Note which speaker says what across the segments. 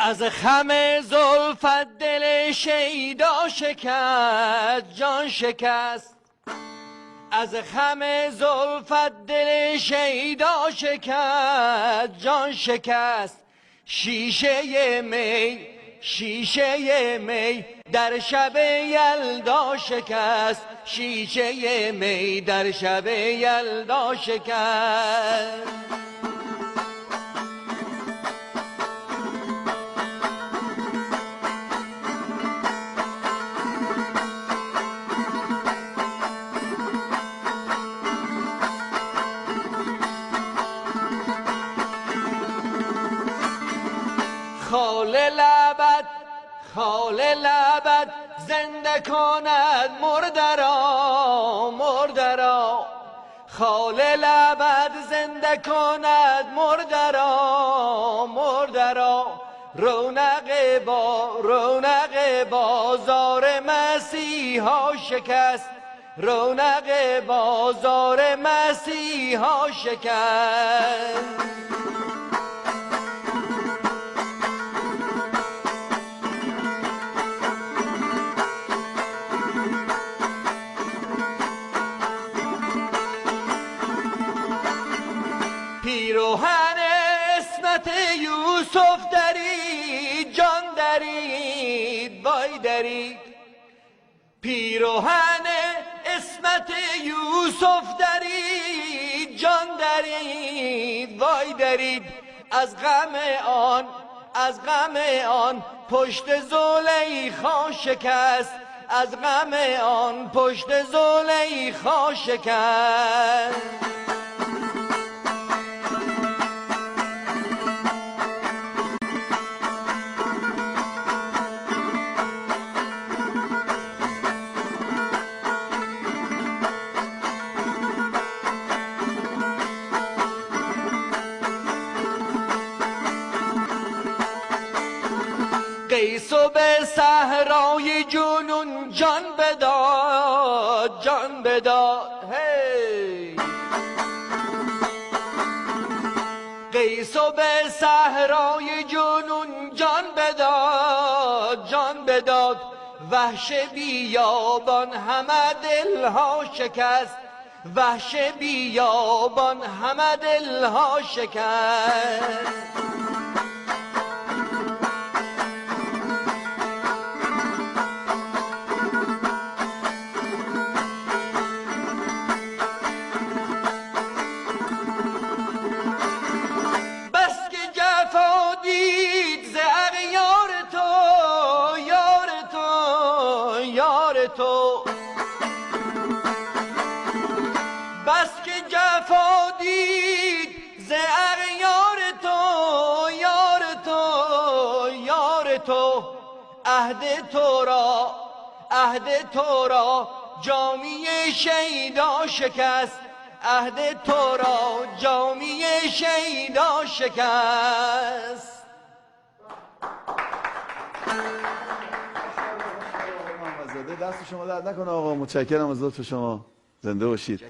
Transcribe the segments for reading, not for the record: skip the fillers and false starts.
Speaker 1: از خم زلفت دل شیدا شکست جان شکست، از خم زلفت دل شیدا شکست جان شکست. شیشه می شیشه می در شب یلدا شکست، شیشه می در شب یلدا شکست. خال لبت زنده کند مرده را مرده را، خال لبت زنده کند مرده را مرده را. رونق بازار مسیحا شکست، رونق بازار مسیحا شکست. پیروهن اسمت یوسف درید جان درید وای درید، پیروهن اسمت یوسف درید جان درید وای درید. از غم آن پشت زلیخا شکست، از غم آن پشت زلیخا شکست. قیس و به صحرای جنون جان بداد جان بداد. هی قیس و به صحرای جنون جان بداد جان بداد. وحش بیابان همه دلها شکست، وحش بیابان همه دلها شکست. بس که جفا دید ز اغیار تو یار تو یار تو. عهد تو را جامی شیدا شکست، عهد تو را جامی شیدا شکست.
Speaker 2: دست شما درد نکنه آقا، متشکرم از لطف شما، زنده باشید.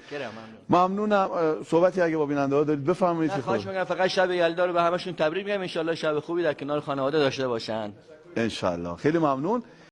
Speaker 2: ممنونم. صحبتی اگه با بیننده ها دارید بفرمایید.
Speaker 1: خواهش می‌کنم فقط شب یلدا رو به همشون تبریک میگم، ان شاءالله شب خوبی در کنار خانواده داشته باشن.
Speaker 2: ان شاءالله. خیلی ممنون.